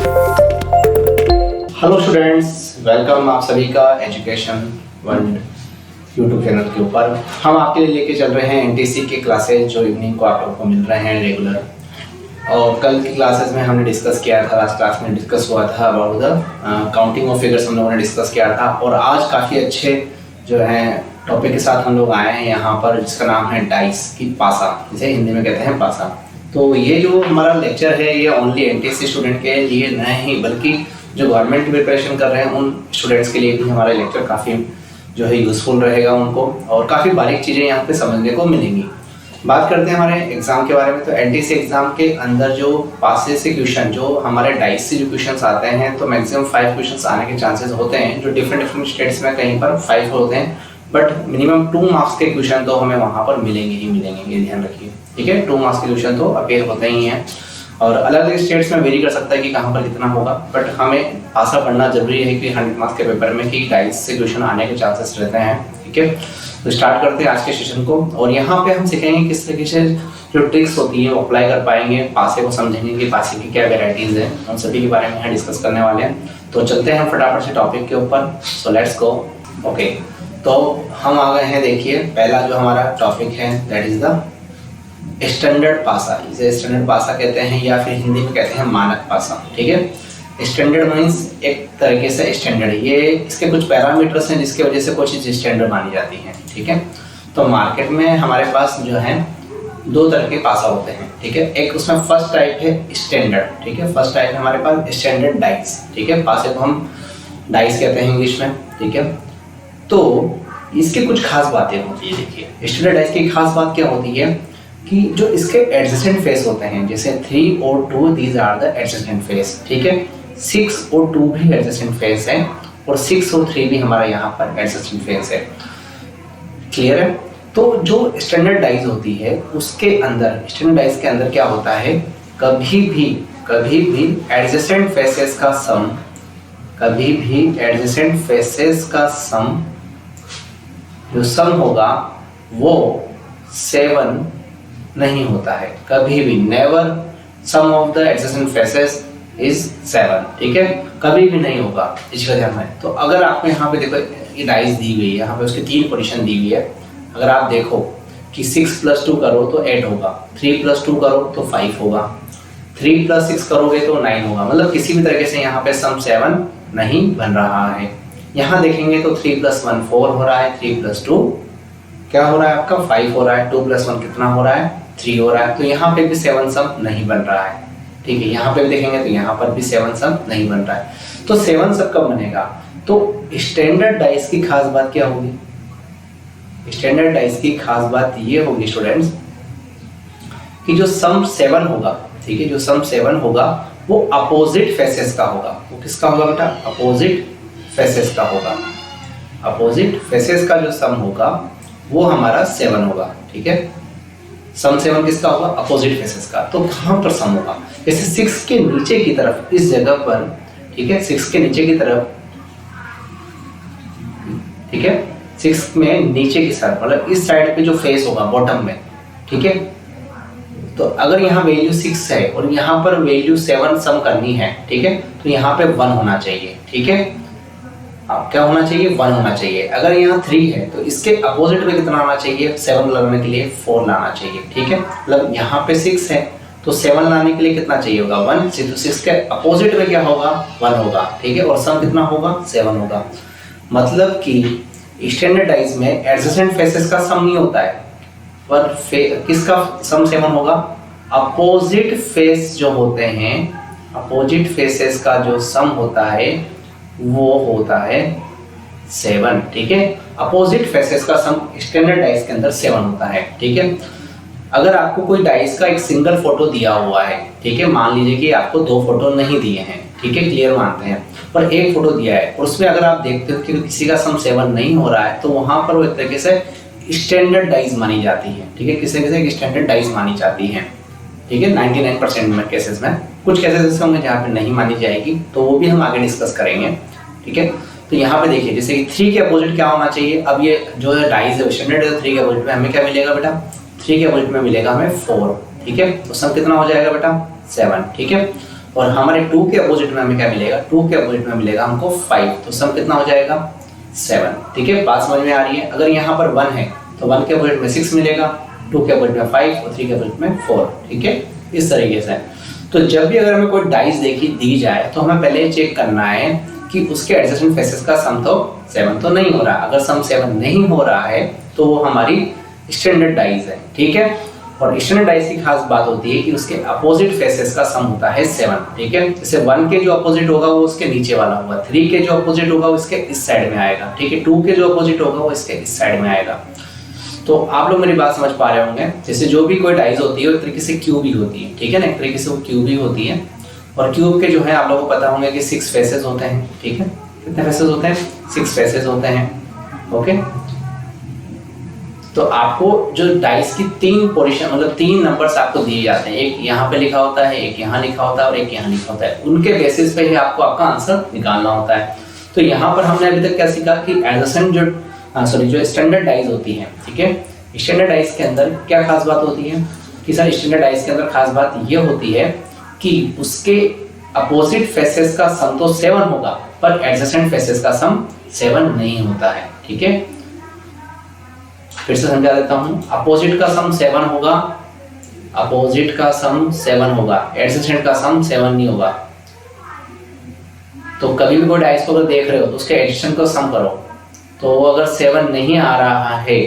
Hello students, welcome आप सभी का एजुकेशन वर्ल्ड यूट्यूब चैनल के ऊपर। हम आपके लिए लेके चल रहे हैं एनटीसी के क्लासेस जो इवनिंग को आप लोगों को मिल रहे हैं रेगुलर। और कल की क्लासेस में हमने डिस्कस किया था, लास्ट क्लास में डिस्कस हुआ था about the counting of figures हम लोगों ने डिस्कस किया था। और आज काफ़ी अच्छे जो हैं टॉपिक के साथ हम लोग आए हैं यहाँ पर, जिसका नाम है डाइस की पासा, जिसे हिंदी में कहते हैं पासा। तो ये जो हमारा लेक्चर है ये ओनली एनटीसी स्टूडेंट के लिए नहीं, बल्कि जो गवर्नमेंट की प्रिपरेशन कर रहे हैं उन स्टूडेंट्स के लिए भी हमारा लेक्चर काफ़ी जो है यूज़फुल रहेगा उनको, और काफ़ी बारीक चीज़ें यहाँ पे समझने को मिलेंगी। बात करते हैं हमारे एग्जाम के बारे में। तो एनटीसी एग्जाम के अंदर जो पासे से क्वेश्चन, जो हमारे डाइस से जो क्वेश्चंस आते हैं, तो मैक्सिमम 5 क्वेश्चंस आने के चांसेस होते हैं। जो डिफरेंट स्टेट्स में कहीं पर 5 होते हैं, बट मिनिमम 2 मार्क्स के क्वेश्चन तो हमें वहाँ पर मिलेंगे ही मिलेंगे, ये ध्यान रखिए, ठीक है। 2 मार्क्स के क्वेश्चन तो अपेयर होते ही हैं, और अलग अलग स्टेट्स में वेरी कर सकता है कि कहाँ पर कितना होगा, बट हमें आशा पढ़ना जरूरी है कि 100 मार्क्स के पेपर में कि डाइस से क्वेश्चन आने के चांसेस रहते हैं, ठीक है। तो स्टार्ट करते हैं आज के सेशन को, और यहाँ पे हम सीखेंगे किस तरीके से जो ट्रिक्स होती है वो अप्लाई कर पाएंगे, पासे को समझेंगे कि पासे की क्या वेराइटीज़ हैं, उन सभी के बारे में यहाँ डिस्कस करने वाले हैं। तो चलते हैं फटाफट से टॉपिक के ऊपर। So let's go. ओके, तो हम आ गए हैं, देखिए पहला जो हमारा टॉपिक है दैट इज द स्टैंडर्ड पासा। इसे स्टैंडर्ड पासा कहते हैं, या फिर हिंदी में कहते हैं मानक पासा, ठीक है। स्टैंडर्ड मीन्स एक तरीके से स्टैंडर्ड, ये इसके कुछ पैरामीटर्स हैं जिसकी वजह से कुछ चीज़ स्टैंडर्ड मानी जाती है, ठीक है। तो मार्केट में हमारे पास जो है 2 तरह के पासा होते हैं, ठीक है। एक उसमें फर्स्ट टाइप है स्टैंडर्ड, ठीक है। फर्स्ट टाइप है हमारे पास स्टैंडर्ड डाइस, ठीक है। पासे को हम डाइस कहते हैं इंग्लिश में, ठीक है। तो इसकी कुछ खास बातें होती है। देखिए स्टैंडर्ड डाइस की खास बात क्या होती है कि जो इसके एडजेसेंट फेस होते हैं, जैसे 3 और 2 these are the adjacent face, ठीक है। 6 और 2 भी एडजेसेंट फेस है, और 6 और 3 भी हमारा यहाँ पर एडजेसेंट फेस है, क्लियर है। तो जो स्टैंडर्ड डाइस होती है उसके अंदर, स्टैंडर्ड डाइस के अंदर क्या होता है, कभी भी एडजेसेंट फेसेस का सम, कभी भी एडजेसेंट फेसेस का सम जो सम होगा वो 7 नहीं होता है, कभी भी। Never sum of the adjacent faces is 7, ठीक है, कभी भी नहीं होगा, इसका ध्यान है। तो अगर आपको यहाँ पे देखो ये डाइस दी गई है, यहाँ पे उसकी 3 पोजीशन दी हुई है। अगर आप देखो कि 6 + 2 करो तो 8 होगा, 3 + 2 करो तो 5 होगा, 3 + 6 करोगे तो 9 होगा। मतलब किसी भी तरीके से यहाँ पे सम 7 नहीं बन रहा है। यहाँ देखेंगे तो 3 + 1 4 हो रहा है, 3 + 2 क्या हो रहा है आपका 5 हो रहा है, 2 + 1 कितना हो रहा है 3 हो रहा है। तो यहाँ पे भी 7 सम नहीं बन रहा है, ठीक है। यहाँ पे भी देखेंगे तो यहाँ पर भी 7 सम नहीं बन रहा है। तो 7 सब कब बनेगा? तो स्टैंडर्ड डाइस की खास बात क्या होगी? स्टैंडर्ड डाइस की खास बात ये होगी स्टूडेंट्स कि जो सम 7 होगा, ठीक है, जो सम 7 होगा वो अपोजिट फेसेस का होगा। वो किसका होगा बेटा? अपोजिट फेसेस का होगा। अपोजिट फेसेस का जो सम होगा वो हमारा 7 होगा, ठीक है। सम 7 किसका होगा? अपोजिट फेसेस का। तो कहाँ पर सम होगा? जैसे 6 के नीचे की तरफ, इस जगह पर, ठीक है, 6 के नीचे की तरफ, ठीक है, 6 में नीचे की साइड, मतलब इस साइड पे जो फेस होगा बॉटम में, ठीक है। तो अगर यहाँ वैल्यू 6 है और यहाँ पर वैल्यू 7 सम करनी है, ठीक है, तो यहाँ पे 1 होना चाहिए, ठीक है। अब क्या होना चाहिए? 1 होना चाहिए। अगर यहाँ 3 है तो इसके अपोजिट में कितना आना चाहिए? 7 लाने के लिए 4 लाना चाहिए, ठीक है। मतलब यहाँ पे 6 है तो 7 लाने के लिए कितना चाहिए होगा? 1। तो 6 के अपोजिट में क्या होगा? 1 होगा, ठीक है। और सम कितना होगा? 7 होगा। मतलब कि स्टैंडर्ड डाइस में एडजेसेंट फेसेस का सम नहीं होता है, पर किसका सम 7 होगा? अपोजिट फेस जो होते हैं, अपोजिट फेसेस का जो सम होता है वो होता है 7, ठीक है। अपोजिट फेसेस का सम स्टैंडर्ड डाइस के अंदर 7 होता है, ठीक है। अगर आपको कोई डाइस का एक सिंगल फोटो दिया हुआ है, ठीक है, मान लीजिए कि आपको 2 फोटो नहीं दिए हैं, ठीक है, क्लियर मानते हैं, पर एक फोटो दिया है और उसमें अगर आप देखते हो कि किसी का सम 7 नहीं हो रहा है, तो वहां पर वो एक तरीके से स्टैंडर्ड डाइस मानी जाती है, ठीक है। किसी किसी स्टैंडर्ड डाइस मानी जाती है, ठीक है। 99% में केसेस में, कुछ केसेस ऐसे होंगे जहाँ पे नहीं मानी जाएगी, तो वो भी हम आगे डिस्कस करेंगे, ठीक है। तो यहाँ पे देखिए जैसे कि 3 के अपोजिट क्या होना चाहिए? अब ये जो है डाइस है स्टैंडर्ड है, 3 के अपोजिट में हमें क्या मिलेगा बेटा? 3 के अपोजिट में मिलेगा हमें 4, ठीक है। तो सम कितना हो जाएगा बेटा? 7, ठीक है। और हमारे 2 के अपोजिट में हमें क्या मिलेगा, 2 के अपोजिट में मिलेगा हमको 5, तो सम कितना हो जाएगा 7। ठीक है, बात समझ में आ रही है। अगर यहाँ पर 1 है तो 1 के अपोजिट में 6 मिलेगा, 2 के अपोजिट में 5 और 3 के अपोजिट में 4। ठीक है, इस तरीके से। तो जब भी अगर हमें कोई डाइस दी जाए तो हमें पहले चेक करना है कि उसके एडजेसेंट फेसेस का सम तो 7 तो नहीं हो रहा। अगर सम 7 नहीं हो रहा है तो वो हमारी स्टैंडर्ड डाइस है। ठीक है, और स्टैंडर्ड डाइस की खास बात होती है कि उसके अपोजिट फेसेस का सम होता है 7। ठीक है, जैसे 1 के जो अपोजिट होगा वो उसके नीचे वाला होगा, 3 के जो अपोजिट होगा वो इसके इस साइड में आएगा। ठीक है, 2 के जो अपोजिट होगा वो इसके इस साइड में आएगा। तो आप लोग मेरी बात समझ पा रहे होंगे। जैसे जो भी कोई डाइस होती है वो एक तरीके से क्यूब ही होती है। ठीक है ना, एक तरीके से वो क्यूब ही होती है। और क्यूब के जो है आप लोगों को पता होंगे कि 6 फेसेस होते हैं। ठीक है, कितने फेसेस होते हैं, 6 फेसेस होते हैं। ओके, तो आपको जो डाइस की 3 पोजीशन मतलब 3 नंबर्स आपको दिए जाते हैं, एक यहाँ पे लिखा होता है, एक यहाँ लिखा होता है और एक यहाँ लिखा होता है। उनके बेसिस पे ही आपको आपका आंसर निकालना होता है। तो यहाँ पर हमने अभी तक क्या सीखा कि एडजेसेंट जो स्टैंडर्ड डाइस होती है। ठीक है, स्टैंडर्ड डाइस के अंदर क्या खास बात होती है कि सर स्टैंडर्ड डाइस के अंदर खास बात ये होती है कि उसके अपोजिट फेसेस का सम तो 7 होगा पर एडजेसेंट फेसेस का सम 7 नहीं होता है। ठीक है, फिर से समझा देता हूं। अपोजिट का सम 7 होगा, अपोजिट का सम 7 होगा, एडजेसेंट का सम 7 नहीं होगा। तो कभी भी कोई डाइस को अगर देख रहे हो तो उसके एडजेसेंट को सम करो, तो वो अगर 7 नहीं आ रहा है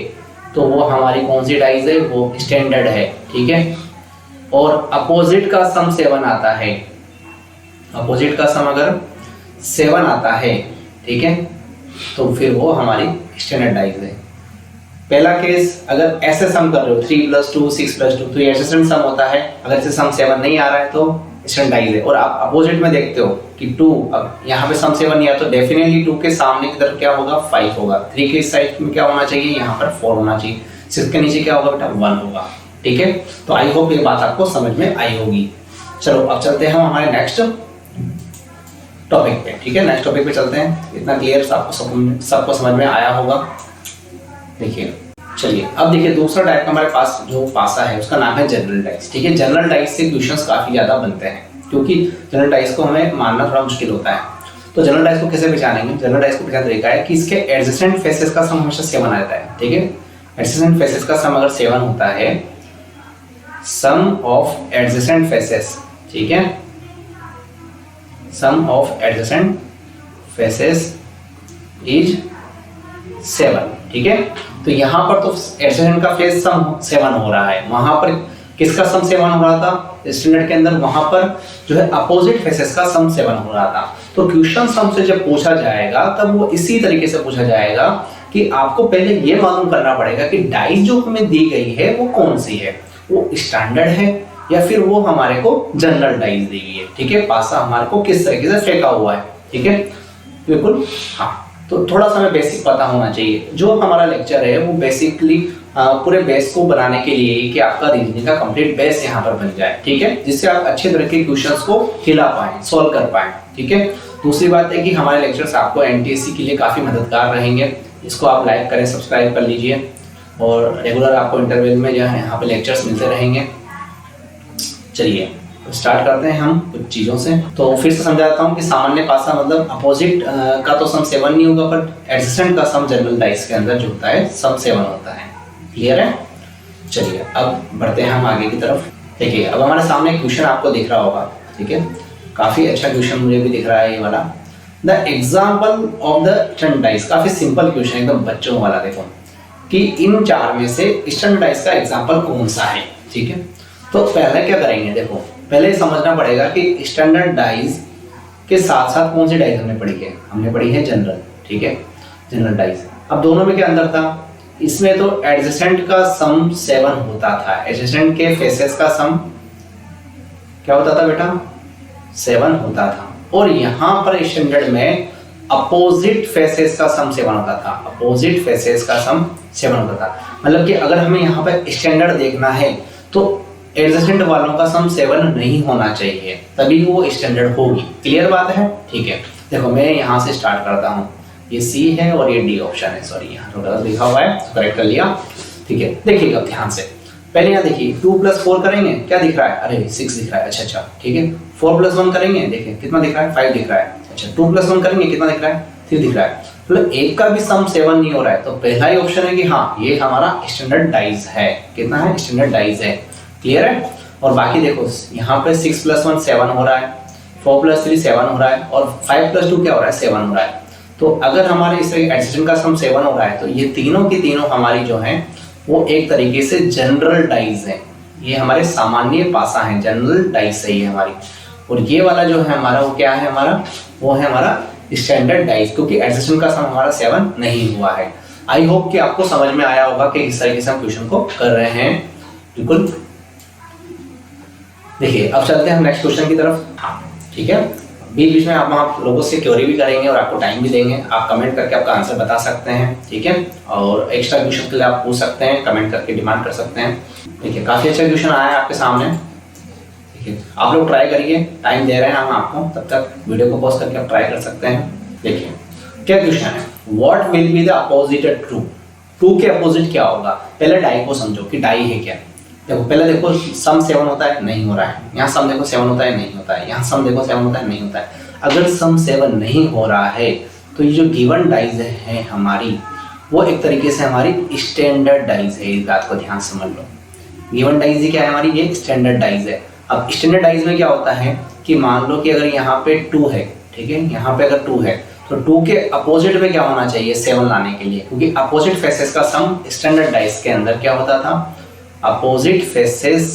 तो वो हमारी कौन सी डाइस है, वो स्टैंडर्ड है। ठीक है, और अपोजिट का सम 7 आता है, अपोजिट का सम अगर 7 आता है, ठीक है, तो फिर वो हमारी स्टैंडर्ड डाइस है। पहला केस अगर ऐसे सम कर रहे हो 3 + 2 6 + 2 तो ये एडजेसेंट सम होता है। अगर इसे सम 7 नहीं आ रहा है तो स्टैंडर्ड डाइस है। और आप अपोजिट में देखते हो कि 2, अब यहाँ पे सम 7 नहीं आया तो डेफिनेटली 2 के सामने की तरफ क्या होगा, 5 होगा। 3 के इस साइड में क्या होना चाहिए, यहाँ पर 4 होना चाहिए। 6 के नीचे क्या होगा बेटा, 1 होगा। ठीक है, तो आई होप ये बात आपको समझ में आई होगी। चलो अब चलते हैं हम हमारे नेक्स्ट टॉपिक पे। ठीक है, नेक्स्ट टॉपिक पे चलते हैं। इतना क्लियर आपको सबको समझ में आया होगा। देखिए, चलिए अब देखिए दूसरा टाइप का हमारे पास जो पासा है उसका नाम है जनरल डाइस। ठीक है, जनरल डाइस से क्वेश्चंस काफी ज्यादा बनते हैं क्योंकि जनरल डाइस को हमें मानना थोड़ा मुश्किल होता है। तो जनरल डाइस को कैसे पहचानेंगे, जनरल डाइस को पहचान तरीका है कि इसके एडजेसेंट फेसेस का सम हमेशा 7 आता है। ठीक है, एडजेसेंट फेसेस का सम अगर 7 होता है, सम ऑफ एडजेसेंट फेसेस, ठीक है, सम ऑफ एडजेसेंट फेसेस इज 7। ठीक है, तो यहाँ पर तो एडजेसेंट का फेस सम 7 हो रहा है, वहां पर किसका सम 7 हो रहा था स्टैंडर्ड के अंदर, वहां पर जो है अपोजिट फेसेस का सम 7 हो रहा था। तो क्वेश्चन सम से जब पूछा जाएगा तब वो इसी तरीके से पूछा जाएगा कि आपको पहले ये मालूम करना पड़ेगा कि डाइस जो हमें दी गई है वो कौन सी है, वो स्टैंडर्ड है या फिर वो हमारे को जनरल डाइस दी गई है। ठीक है, पासा हमारे को किस तरीके से फेंका हुआ है। ठीक है, बिल्कुल हाँ। तो थोड़ा सा हमें बेसिक पता होना चाहिए। जो हमारा लेक्चर है वो बेसिकली पूरे बेस को बनाने के लिए कि आपका रीजनिंग का कंप्लीट बेस यहाँ पर बन जाए। ठीक है, जिससे आप अच्छे तरह के क्वेश्चंस को हिला पाएं, सॉल्व कर पाएं। ठीक है, दूसरी बात है कि हमारे लेक्चर्स आपको एनटीएससी के लिए काफ़ी मददगार रहेंगे। इसको आप लाइक करें, सब्सक्राइब कर लीजिए और रेगुलर आपको इंटरवल में जो है यहाँ पे लेक्चर्स मिलते रहेंगे। चलिए स्टार्ट करते हैं हम कुछ चीज़ों से। तो फिर से समझाता हूँ कि सामान्य पासा मतलब अपोजिट का तो सम 7 नहीं होगा पर एडजेसेंट का सम जनरल डाइस के अंदर जो होता है सम 7 होता है। क्लियर है? चलिए अब बढ़ते हैं हम आगे की तरफ। देखिए अब हमारे सामने एक क्वेश्चन आपको दिख रहा होगा। ठीक है, काफ़ी अच्छा क्वेश्चन मुझे भी दिख रहा है ये वाला। The example of the standard dice, काफ़ी सिंपल क्वेश्चन एकदम बच्चों वाला। देखो कि इन 4 में से स्टैंडर्ड डाइस का एग्जाम्पल कौन सा है। ठीक है, तो पहले क्या करेंगे, देखो पहले समझना पड़ेगा कि स्टैंडर्ड डाइस के साथ साथ कौन सी डाइस हमने पढ़ी है। हमने पढ़ी है जनरल। ठीक है, जनरल डाइस। अब दोनों में क्या अंतर था, इसमें तो एडजेसेंट का सम 7 होता था। एडजेसेंट के फेसेस का सम क्या होता था बेटा, 7 होता था। और यहाँ पर स्टैंडर्ड में अपोजिट फेसेस का सम 7 होता था। अपोजिट फेसेस का सम 7 होता था। मतलब कि अगर हमें यहाँ पर स्टैंडर्ड देखना है तो एडजेसेंट वालों का सम 7 नहीं होना चाहिए, तभी वो स्टैंडर्ड होगी। क्लियर बात है? ठीक है, देखो मैं यहाँ से स्टार्ट करता हूँ। ये सी है और ये डी ऑप्शन है। सॉरी यहाँ तो गलत लिखा हुआ है, करेक्ट कर लिया। ठीक है, देखिएगा ध्यान से। पहले यहाँ देखिए 2 + 4 करेंगे, क्या दिख रहा है? अरे 6 दिख रहा है। अच्छा ठीक है। 4 + 1 करेंगे, देखिए कितना दिख रहा है? 5 दिख रहा है। अच्छा 2 + 1 करेंगे, कितना दिख रहा है? 3 दिख रहा है। मतलब एक का भी सम 7 नहीं हो रहा है, तो पहला ही ऑप्शन है कि हाँ ये हमारा स्टैंडर्डाइज है। कितना है? स्टैंडर्डाइज है। क्लियर है? और बाकी देखो यहाँ पे 6 + 1 7 हो रहा है, 4 + 3 7 हो रहा है, और 5 + 2 क्या हो रहा है? 7 हो रहा है। तो अगर हमारे इस एडिशन का सम 7 हो रहा है, तो ये तीनों की तीनों हमारी जो है वो एक तरीके से जनरल डाइज है। ये हमारे सामान्य पासा है, जनरल डाइज है ये हमारी। और ये वाला जो है हमारा वो क्या है? हमारा वो है हमारा स्टैंडर्ड डाइज, क्योंकि एडिशन का सम हमारा 7 नहीं हुआ है। आई होप कि आपको समझ में आया होगा कि किस तरीके से हम क्वेश्चन को कर रहे हैं। बिल्कुल। देखिए अब चलते हैं हम नेक्स्ट क्वेश्चन की तरफ। ठीक है, बीच बीच में आप लोगों से क्वेरी भी करेंगे और आपको टाइम भी देंगे। आप कमेंट करके आपका आंसर बता सकते हैं। ठीक है, और एक्स्ट्रा क्वेश्चन के लिए आप पूछ सकते हैं, कमेंट करके डिमांड कर सकते हैं। देखिए काफ़ी अच्छा क्वेश्चन आया है आपके सामने। ठीक है, आप लोग ट्राई करिए, टाइम दे रहे हैं हम आपको, तब तक वीडियो को पॉज करके आप ट्राई कर सकते हैं। देखिए क्या क्वेश्चन है, what will be the opposite true? True के अपोजिट क्या होगा? पहले डाई को समझो कि डाई है क्या। देखो पहले देखो सम 7 होता है, नहीं हो रहा है। यहाँ सम देखो 7 होता है, नहीं होता है। यहाँ सम देखो 7 होता है, नहीं होता है। अगर सम 7 नहीं हो रहा है तो ये जो गिवन डाइज है हमारी, वो एक तरीके से हमारी स्टैंडर्ड डाइज है। इस बात को ध्यान से समझ लो। गिवन डाइज क्या है हमारी? ये स्टैंडर्ड डाइज है। अब स्टैंडर्ड डाइज में क्या होता है कि मान लो कि अगर यहाँ पे 2 है, ठीक है, यहाँ पे अगर 2 है तो 2 के अपोजिट में क्या होना चाहिए? 7 लाने के लिए, क्योंकि अपोजिट फेसेस का सम स्टैंडर्ड डाइज के अंदर क्या होता था? अपोजिट फेसेस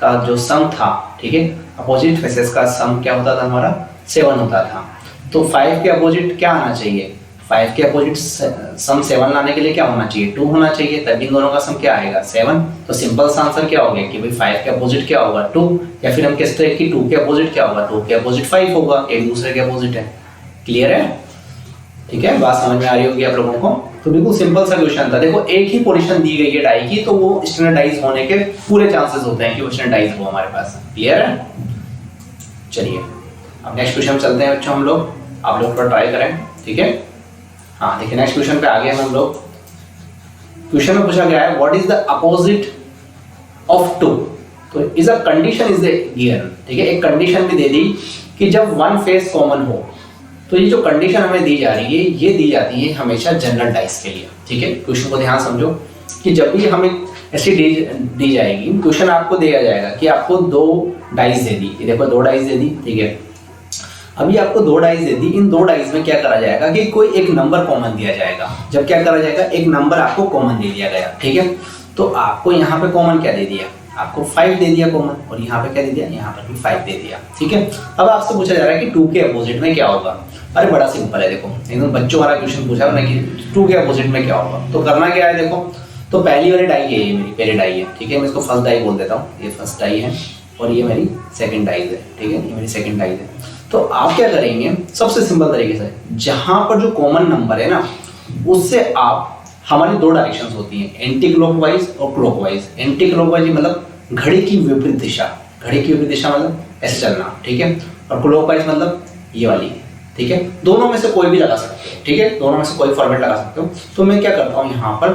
का जो सम था, ठीक है, अपोजिट फेसेस का सम क्या होता था? हमारा 7 होता था। तो 5 के अपोजिट क्या आना चाहिए? 5 के अपोजिट सम 7 लाने के लिए क्या होना चाहिए? 2 होना चाहिए, तभी इन दोनों का सम क्या आएगा? 7। तो सिंपल सा आंसर क्या हो गया कि भाई 5 के अपोजिट क्या होगा? 2। या फिर हम कहते हैं कि 2 के अपोजिट क्या होगा? 2 के अपोजिट 5 होगा, एक दूसरे के अपोजिट है। क्लियर है? ठीक है, बात समझ में आ रही होगी आप लोगों को। तो बिल्कुल सिंपल सा क्वेश्चन था। देखो एक ही पोजीशन दी गई है डाई की, तो वो स्टैंडर्डाइज होने के पूरे चांसेस होते हैं कि वो स्टैंडर्डाइज हो हमारे पास। क्लियर है? चलिए अब नेक्स्ट क्वेश्चन चलते हैं बच्चों हम लोग। आप लोग थोड़ा ट्राई करें। ठीक है, हाँ देखिए नेक्स्ट क्वेश्चन पे आ गए हम लोग। क्वेश्चन में पूछा गया है what is the opposite of 2? तो is a condition is given. ठीक है, एक कंडीशन भी दे दी कि जब वन फेस कॉमन हो। तो ये जो कंडीशन हमें दी जा रही है, ये दी जाती है हमेशा जनरल डाइज के लिए। ठीक है, क्वेश्चन को ध्यान समझो कि जब भी हमें ऐसी दी जाएगी, क्वेश्चन आपको दिया जाएगा कि आपको 2 डाइज दे दी। ये देखो 2 डाइज दे दी। ठीक है, अभी आपको 2 डाइज दे दी। इन 2 डाइज में क्या करा जाएगा कि कोई एक नंबर कॉमन दिया जाएगा। जब क्या करा जाएगा? एक नंबर आपको कॉमन दे दिया गया। ठीक है, तो आपको यहाँ पे कॉमन क्या दे दिया? आपको 5 दे दिया कॉमन, और यहाँ पे क्या दे दिया? यहाँ पर भी 5 दे दिया। ठीक है, अब आपसे पूछा जा रहा है कि 2 के अपोजिट में क्या होगा। अरे बड़ा सिंपल है, देखो एकदम बच्चों वाला क्वेश्चन पूछा ना कि 2 के अपोजिट में क्या होगा। तो करना क्या है? देखो तो पहली वाली डाई है, ये मेरी पहली डाई है। ठीक है, मैं इसको फर्स्ट डाई बोल देता हूँ। ये फर्स्ट डाई है और ये मेरी सेकंड डाइज है। ठीक है, ये मेरी सेकंड डाइज है। तो आप क्या करेंगे? सबसे सिंपल तरीके से, जहां पर जो कॉमन नंबर है ना, उससे आप, हमारी 2 डायरेक्शंस होती हैं, एंटी क्लॉकवाइज और क्लॉकवाइज। एंटी क्लॉकवाइज मतलब घड़ी की विपरीत दिशा। घड़ी की विपरीत दिशा मतलब ऐसे चलना। ठीक है, और क्लॉकवाइज मतलब ये वाली। ठीक है, दोनों में से कोई भी लगा सकते हो। ठीक है, दोनों में से कोई फॉर्मेट लगा सकते हो। तो मैं क्या करता हूँ, यहाँ पर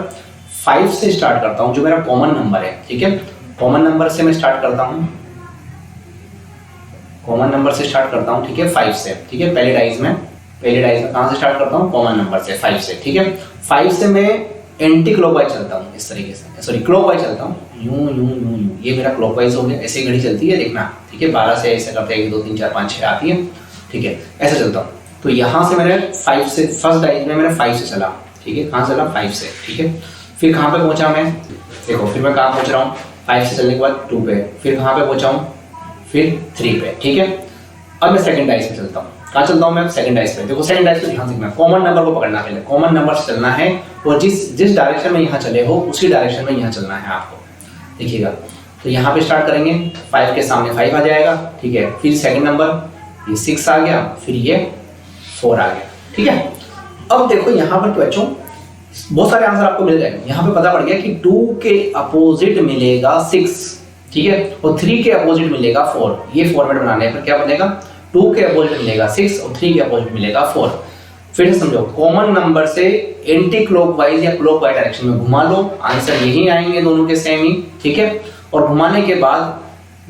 5 से स्टार्ट करता हूँ, जो मेरा कॉमन नंबर है। ठीक है, कॉमन नंबर से मैं स्टार्ट करता हूँ, कॉमन नंबर से स्टार्ट करता हूँ। ठीक है, 5 से। ठीक है, पहले डाइज में कहाँ से स्टार्ट करता हूँ? कॉमन नंबर से, 5 से। ठीक है, 5 से मैं एंटी क्लॉकवाइज चलता हूँ, इस तरीके से, सॉरी क्लॉकवाइज चलता हूँ, यूं यूं यूं यूं। ये मेरा क्लॉकवाइज हो गया। ऐसे घड़ी चलती है, देखना। ठीक है, 12 से ऐसे करते हैं, 1 2 3 4 5 6 आती है। ठीक है, ऐसे चलता हूँ। तो यहाँ से मैंने 5 से, फर्स्ट डाइज में मैंने 5 से चला। ठीक है, कहाँ चला? 5 से। ठीक है, फिर कहाँ पे पहुँचा मैं? देखो फिर मैं कहाँ पहुँच रहा हूँ? 5 से चलने के बाद 2 पे, फिर कहाँ पे पहुँचा हूँ? फिर 3 पे। ठीक है, अब मैं सेकंड डाइज पे चलता हूँ। कहाँ चलता हूँ मैं? सेकंड डाइज पे। देखो सेकंड डाइज पे ध्यान सीखना, कॉमन नंबर को पकड़ना पहले। कॉमन नंबर से चलना है, और जिस डायरेक्शन में यहाँ चले हो उसी डायरेक्शन में यहाँ चलना है आपको। देखिएगा, तो यहाँ पे स्टार्ट करेंगे, 5 के सामने 5 आ जाएगा। ठीक है, फिर सेकंड नंबर ये 6 आ गया, फिर ये 4 आ गया। ठीक है, अब देखो यहाँ पर तो बच्चों बहुत सारे आंसर आपको मिल जाएंगे। यहाँ पे पता पड़ गया कि 2 के अपोजिट मिलेगा 6। ठीक है, और 3 के अपोजिट मिलेगा 4। ये फॉर्मेट बनाने पर क्या बनेगा? 2 के अपोजिट मिलेगा 6 और 3 के अपोजिट मिलेगा 4। फिर से समझो, कॉमन नंबर से एंटी क्लॉकवाइज या क्लॉकवाइज डायरेक्शन में घुमा लो, आंसर यही आएंगे दोनों के सेम ही, ठीक है। और घुमाने के बाद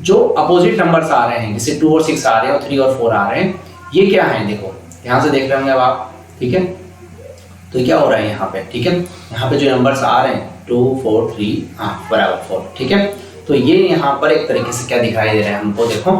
जो अपोजिट नंबर्स आ रहे हैं, जैसे 2 और 6 आ रहे हैं और 3 और 4 आ रहे हैं, ये क्या है देखो ध्यान से देख रहे होंगे अब आप, ठीक है। तो ये क्या हो रहा है यहाँ पे, ठीक है, यहाँ पे जो नंबर्स आ रहे हैं 2 4 3 बराबर 4, ठीक है। तो ये यहाँ पर एक तरीके से क्या दिखाई दे रहा है हमको, देखो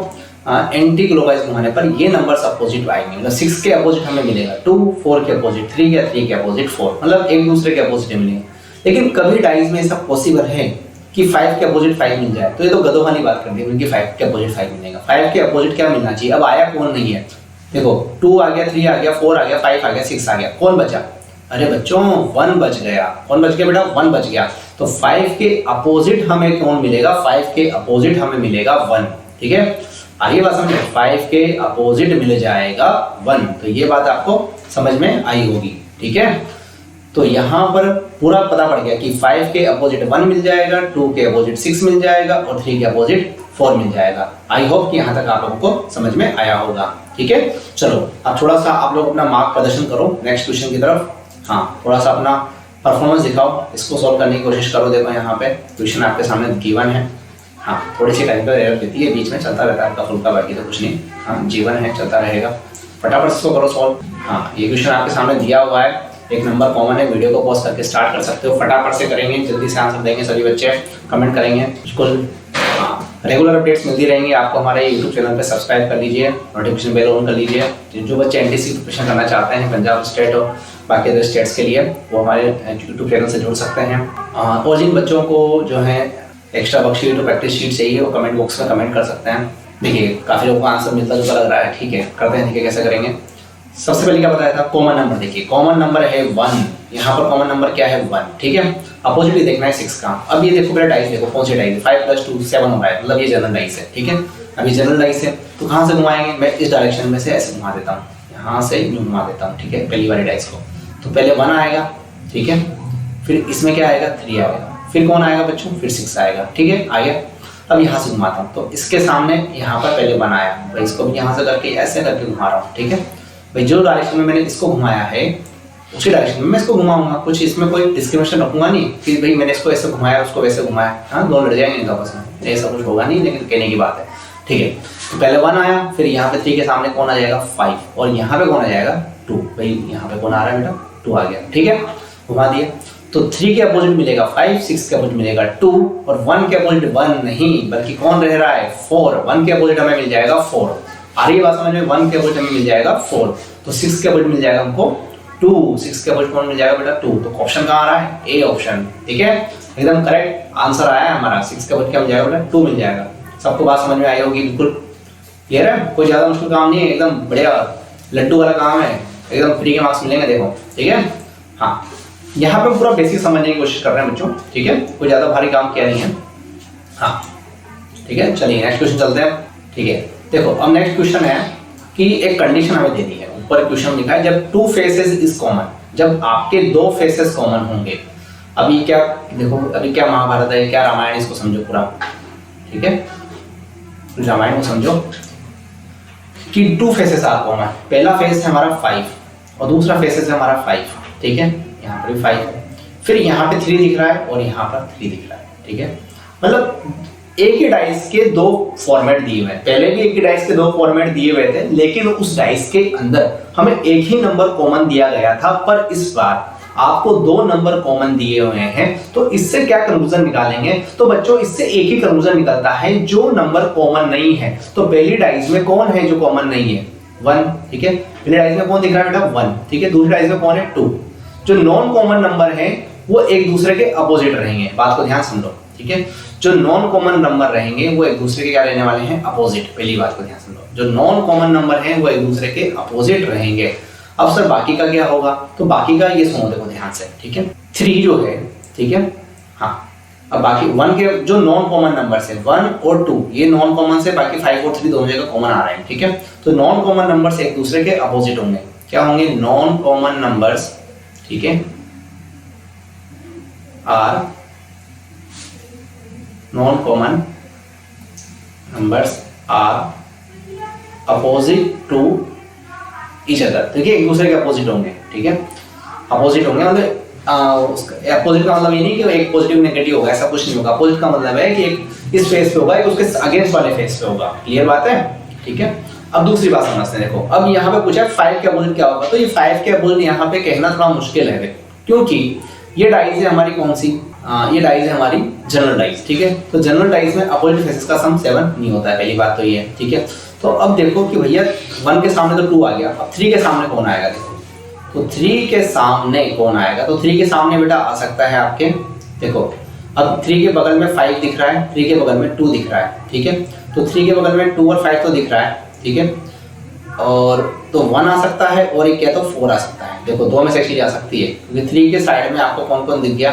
एंटी क्लॉकवाइज घुमाने पर ये नंबर्स अपोजिट आएंगे, मतलब 6 के अपोजिट हमें मिलेगा 2, 4 के अपोजिट 3 या 3 के अपोजिट 4, मतलब एक दूसरे के अपोजिट मिलेंगे। लेकिन कभी डाइज में ऐसा पॉसिबल है कि 5 के अपोजिट 5 मिल जाए, तो ये तो गधों वाली बात कर दी क्योंकि 5 के अपोजिट 5 मिलेगा। 5 के अपोजिट क्या मिलना चाहिए, अब आया कौन नहीं है, देखो 2 आ गया, 3 आ गया, 4 आ गया, 5 आ गया, 6 आ गया, कौन बचा, अरे बच्चों 1 बच गया, कौन बच गया बेटा, 1 बच गया। तो 5 के अपोजिट हमें कौन मिलेगा, 5 के अपोजिट हमें मिलेगा 1, ठीक है। आगे बात समझे, 5 के अपोजिट मिल जाएगा 1, तो ये बात आपको समझ में आई होगी, ठीक है। तो यहाँ पर पूरा पता पड़ गया कि 5 के अपोजिट 1 मिल जाएगा, 2 के अपोजिट 6 मिल जाएगा और 3 के अपोजिट 4 मिल जाएगा। आई होप कि यहाँ तक आप लोगों को समझ में आया होगा, ठीक है। चलो अब थोड़ा सा आप लोग अपना मार्क प्रदर्शन करो नेक्स्ट क्वेश्चन की तरफ। हाँ, थोड़ा सा अपना परफॉर्मेंस दिखाओ, इसको सॉल्व करने की कोशिश करो। देखो यहाँ पे क्वेश्चन आपके सामने गिवन है, हाँ थोड़ी सी टाइम पर एरर देती है, बीच में चलता रहता है आपका फुल्का, बाकी तो कुछ नहीं, हाँ जीवन है चलता रहेगा, फटाफट इसको करो सॉल्व। हाँ ये क्वेश्चन आपके सामने दिया हुआ है, एक नंबर कॉमन है, वीडियो को पॉज करके स्टार्ट कर सकते हो, फटाफट से करेंगे, जल्दी से आंसर देंगे सभी बच्चे, कमेंट करेंगे बिल्कुल। हाँ रेगुलर अपडेट्स मिलती रहेंगी आपको हमारे यूट्यूब चैनल पे, सब्सक्राइब कर लीजिए, नोटिफिकेशन बेल ऑन कर लीजिए। जो बच्चे एनटीसी की प्रिपरेशन करना चाहते हैं पंजाब स्टेट और बाकी अदर स्टेट्स के लिए, वो हमारे यूट्यूब चैनल से जुड़ सकते हैं। और जिन बच्चों को जो है एक्स्ट्रा वर्कशीट और प्रैक्टिस शीट चाहिए वो कमेंट बॉक्स में कमेंट कर सकते हैं। देखिए काफ़ी लोगों को आंसर मिलता जुलता लग रहा है, ठीक है करते हैं, ठीक है कैसे करेंगे। सबसे पहले क्या बताया था, कॉमन नंबर, देखिए कॉमन नंबर है 1, यहाँ पर कॉमन नंबर क्या है 1, ठीक है। अपोजिट ही देखना है 6 का। अब ये देखो मेरा डाइस देखो कौन सी डाइस है, 5 + 2 7 हो रहा है, मतलब ये जनरल डाइस है, ठीक है। अब ये जनरल डाइस है तो कहाँ से घुमाएंगे, मैं इस डायरेक्शन में से ऐसे घुमा देता हूँ, यहाँ से यूँ घुमा देता हूँ, ठीक है। पहली वाली डाइस को तो पहले 1 आएगा, ठीक है, फिर इसमें क्या आएगा 3 आएगा, फिर कौन आएगा बच्चों, फिर 6 आएगा, ठीक है आ गया। अब यहाँ से घुमाता हूँ तो इसके सामने यहाँ पर पहले 1 आया, भाई इसको भी यहाँ से करके ऐसे करके घुमा रहा हूँ, ठीक है। भाई जो डायरेक्शन में मैंने इसको घुमाया है उसी डायरेक्शन में मैं इसको घुमाऊंगा, कुछ इसमें कोई डिस्क्रिमिनेशन रखूंगा नहीं कि भाई मैंने इसको ऐसे घुमाया उसको वैसे घुमाया, हाँ दोनों लड़ जाएंगे इनका आपस में, ऐसा कुछ होगा नहीं, लेकिन कहने की बात है, ठीक है। तो पहले 1 आया, फिर यहाँ पे 3 के सामने कौन आ जाएगा 5, और यहाँ पे कौन आ जाएगा 2, भाई यहाँ पे कौन आ रहा है बेटा 2 आ गया, ठीक है घुमा दिया। तो 3 के अपोजिट मिलेगा 5, 6 के अपोजिट मिलेगा 2, और 1 के अपोजिट 1 नहीं बल्कि कौन रह रहा है 4, 1 के अपोजिट हमें मिल जाएगा 4, आ रही है बात समझ में, 1 के अपोजिट हमें मिल जाएगा 4, तो 6 के अपोजिट मिल जाएगा हमको 2, 6 के अपोजिट कौन मिल जाएगा बेटा 2, तो ऑप्शन कहाँ आ रहा है ए ऑप्शन, ठीक है एकदम करेक्ट आंसर आया है हमारा, 6 के अपोजिट क्या मिल जाएगा बेटा 2 मिल जाएगा। सबको बात समझ में आई होगी, बिल्कुल क्लियर है, कोई ज्यादा मुश्किल काम नहीं है, एकदम बढ़िया लड्डू वाला काम है, एकदम फ्री के मार्क्स मिलेंगे देखो, ठीक है। हाँ यहाँ पे पूरा बेसिक समझने की कोशिश कर रहे हैं बच्चों, ठीक है कोई ज्यादा भारी काम किया नहीं है। हाँ ठीक है चलिए नेक्स्ट क्वेश्चन चलते हैं, ठीक है। देखो अब नेक्स्ट क्वेश्चन है कि एक कंडीशन हमें दे दी है, ऊपर क्वेश्चन लिखा है जब 2 फेसेस इज कॉमन, जब आपके 2 फेसेस कॉमन होंगे। अभी क्या देखो, अभी क्या महाभारत है क्या रामायण, इसको समझो पूरा, ठीक है रामायण को समझो कि 2 फेसेस आर कॉमन, पहला फेस है हमारा 5 और दूसरा फेसेस है हमारा 5, ठीक है यहाँ पर भी 5 है, फिर यहाँ पे 3 दिख रहा है और यहाँ पर 3 दिख रहा है, ठीक है। मतलब एक ही डाइस के 2 फॉर्मेट दिए हुए हैं, पहले भी एक ही डाइस के 2 फॉर्मेट दिए हुए थे, लेकिन उस डाइस के अंदर हमें एक ही नंबर कॉमन दिया गया था, पर इस बार आपको 2 नंबर कॉमन दिए हुए हैं। तो इससे क्या कंक्लूजन निकालेंगे, तो बच्चों इससे एक ही कंक्लूजन निकलता है, जो नंबर कॉमन नहीं है। तो पहली डाइस में कौन है जो कॉमन नहीं है 1, ठीक है पहली डाइस में कौन दिख रहा है बेटा 1, ठीक है दूसरी डाइस में कौन है 2। जो नॉन कॉमन नंबर है वो एक दूसरे के अपोजिट रहेंगे, बात को ध्यान समझो, ठीक है। जो नॉन कॉमन नंबर रहेंगे वो एक दूसरे के क्या रहने वाले हैं अपोजिट, पहली बात को ध्यान समझो, जो नॉन कॉमन नंबर हैं वो एक दूसरे के अपोजिट रहेंगे। अब सर बाकी का क्या होगा, तो बाकी का ये सुनो देखो ध्यान से, ठीक है 3 जो है, ठीक है हाँ। अब बाकी 1 के जो नॉन कॉमन नंबर्स है 1 और 2 ये नॉन कॉमन से, बाकी 5 और 3 दोनों जगह कॉमन आ रहे हैं, ठीक है। तो नॉन कॉमन नंबर्स एक दूसरे के अपोजिट होंगे, क्या होंगे नॉन कॉमन नंबर्स, ठीक है are non common numbers are opposite to each other, देखिए एक दूसरे के अपोजिट होंगे, ठीक है। अपोजिट होंगे, मतलब अपोजिट का मतलब ये नहीं कि एक पॉजिटिव नेगेटिव होगा, ऐसा कुछ नहीं होगा। अपोजिट का मतलब है कि एक इस फेस पे होगा, एक उसके अगेंस्ट वाले फेस पे होगा। क्लियर बात है? ठीक है। अब दूसरी बात समझते हैं। देखो अब यहाँ पे पूछा 5 के अपोजिट क्या होगा, तो ये 5 के अपोजिट यहाँ पे कहना थोड़ा मुश्किल है, क्योंकि ये डाइज है हमारी कौन सी, ये डाइज है हमारी जनरल डाइज। ठीक है, तो जनरल डाइज में अपोजिट फेसेस का सम 7 नहीं होता है, पहली बात तो ये है। ठीक है, तो अब देखो कि भैया 1 के सामने तो 2 आ गया, अब 3 के सामने कौन आएगा? देखो तो 3 के सामने कौन आएगा, तो 3 के सामने बेटा आ सकता है आपके, देखो अब 3 के बगल में 5 दिख रहा है, 3 के बगल में 2 दिख रहा है। ठीक है, तो 3 के बगल में 2 और 5 तो दिख रहा है। ठीक है, और तो 1 आ सकता है और एक क्या तो 4 आ सकता है। देखो 2 में से एक चीज आ सकती है, क्योंकि 3 के साइड में आपको कौन कौन दिख गया,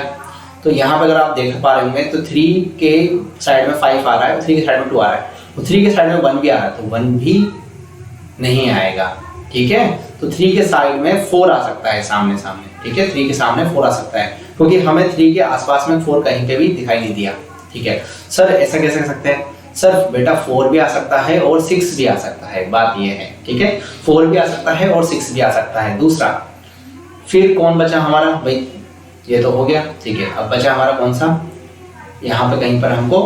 तो यहाँ पे अगर आप देख पा रहे होंगे तो 3 के साइड में 5 आ रहा है और 3 के साइड में 2 आ रहा है, तो 3 के साइड में 1 भी आ रहा है, तो 1 भी नहीं आएगा। ठीक है, तो 3 के साइड में 4 आ सकता है सामने सामने। ठीक है, 3 के सामने 4 आ सकता है, क्योंकि हमें 3 के आसपास में 4 कहीं पे भी दिखाई नहीं दिया। ठीक है सर, ऐसा कैसे कर सकते हैं? सर बेटा 4 भी आ सकता है और 6 भी आ सकता है, बात ये है। ठीक है, 4 भी आ सकता है और 6 भी आ सकता है। दूसरा फिर कौन बचा हमारा भाई, ये तो हो गया। ठीक है, अब बचा हमारा कौन सा, यहाँ पे कहीं पर हमको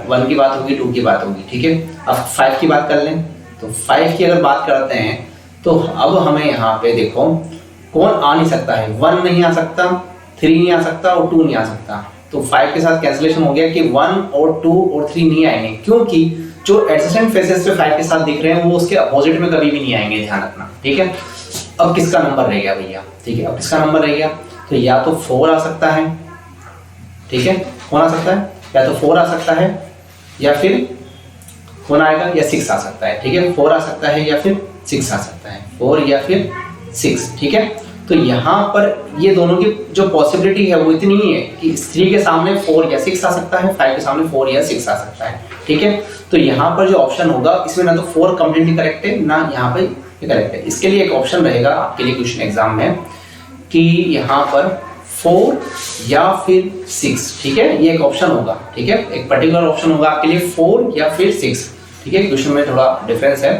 1 की बात होगी, 2 की बात होगी। ठीक है, अब 5 की बात कर लें, तो 5 की अगर बात करते हैं तो अब हमें यहाँ पे देखो कौन आ नहीं सकता है, 1 नहीं आ सकता, 3 नहीं आ सकता और 2 नहीं आ सकता। तो 5 के साथ कैंसिलेशन हो गया कि 1 और 2 और 3 नहीं आएंगे, क्योंकि जो एडजेसेंट फेसेस पे 5 के साथ दिख रहे हैं वो उसके अपोजिट में कभी भी नहीं आएंगे, ध्यान रखना। ठीक है, अब किसका नंबर रह गया भैया? ठीक है, अब किसका नंबर रह गया, तो या तो 4 आ सकता है। ठीक है, कौन आ सकता है? या तो 4 आ सकता है या फिर कौन आएगा, या 6 आ सकता है। ठीक है, 4 आ सकता है या फिर 6 आ सकता है, 4 या फिर 6। ठीक है, तो यहाँ पर ये दोनों की जो पॉसिबिलिटी है वो इतनी ही है कि 3 के सामने 4 या 6 आ सकता है, 5 के सामने 4 या 6 आ सकता है। ठीक है, तो यहाँ पर जो ऑप्शन होगा इसमें ना तो 4 कंप्लीटली करेक्ट है, ना यहाँ पे करेक्ट है। इसके लिए एक ऑप्शन रहेगा आपके लिए क्वेश्चन एग्जाम में कि यहाँ पर 4 या फिर 6। ठीक है, ये एक ऑप्शन होगा। ठीक है, एक पर्टिकुलर ऑप्शन होगा आपके लिए 4 या फिर 6। ठीक है, क्वेश्चन में थोड़ा डिफरेंस है,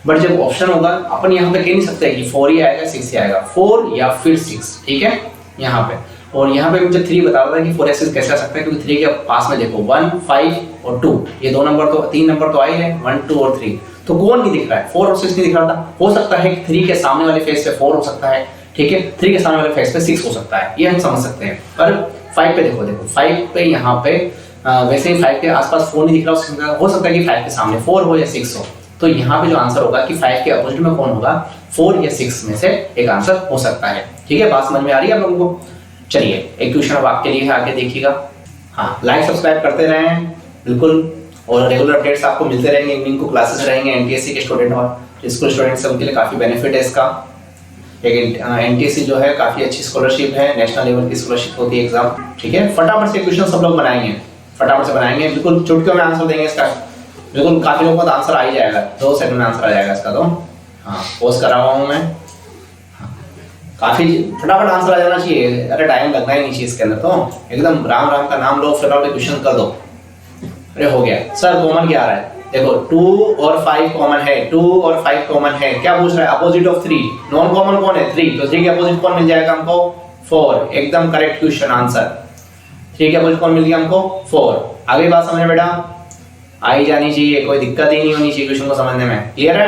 बट जब ऑप्शन होगा अपन यहाँ पे कह नहीं सकते कि 4 ही आएगा 6 ही आएगा, 4 या फिर 6। ठीक है, यहाँ पे और यहाँ पे मुझे 3 बता रहा था कि 4 या 6 कैसे आ सकता है, क्योंकि 3 के पास में देखो 1, 5 और 2, ये 2 नंबर तो 3 नंबर तो आए हैं, 1, 2 और 3, तो कौन नहीं दिख रहा है? 4 और 6 नहीं दिख रहा था। हो सकता है कि 3 के सामने वाले फेस पे 4 हो सकता है। ठीक है, 3 के सामने वाले फेस पे 6 हो सकता है, ये हम समझ सकते हैं। पर 5 पे देखो 5 पे यहाँ पे वैसे ही 5 के आसपास 4 नहीं दिख रहा, हो सकता है कि 5 के सामने 4 हो या 6 हो। तो यहाँ पे जो आंसर होगा कि 5 के अपोजिट में कौन होगा, 4 या 6 में से एक आंसर हो सकता है। ठीक है, बात समझ में आ रही है आप लोगों को? चलिए एक क्वेश्चन अब आपके लिए है, आगे देखिएगा। हाँ, लाइक सब्सक्राइब करते रहें बिल्कुल, और रेगुलर अपडेट्स आपको मिलते रहेंगे। इवनिंग को क्लासेस रहेंगे एनटीएससी के स्टूडेंट और स्कूल स्टूडेंट्स, उनके लिए काफ़ी बेनिफिट है इसका। एक एनटीएससी जो है काफ़ी अच्छी स्कॉलरशिप है, नेशनल लेवल की स्कॉलरशिप होती है एग्जाम। ठीक है, फटाफट से क्वेश्चन सब लोग बनाएंगे, फटाफट से बनाएंगे, बिल्कुल चुटकियों में आंसर देंगे इसका। बिल्कुल काफ़ी लोगों का आंसर आ ही जाएगा, 2 सेकंड में आंसर आ जाएगा इसका। तो हाँ, पोस्ट कर रहा हूँ मैं। काफ़ी फटाफट आंसर आ जाना चाहिए, अरे टाइम लगना ही नहीं चाहिए इसके अंदर, तो एकदम राम राम का नाम लो, फटाफट क्वेश्चन कर दो। अरे हो गया सर, कॉमन क्या आ रहा है? देखो 2 और 5 कॉमन है, 2 और 5 कॉमन है। क्या पूछ रहा है? Opposite of 3। नॉन कॉमन कौन है? 3, तो 3 के अपोजिट कौन मिल जाएगा हमको? 4। एकदम करेक्ट क्वेश्चन आंसर। 3 के अपोजिट कौन मिल गया हमको? 4। आगे बात समझ बेटा आई जानी चाहिए, कोई दिक्कत ही नहीं होनी चाहिए क्वेश्चन को समझने में। क्लियर है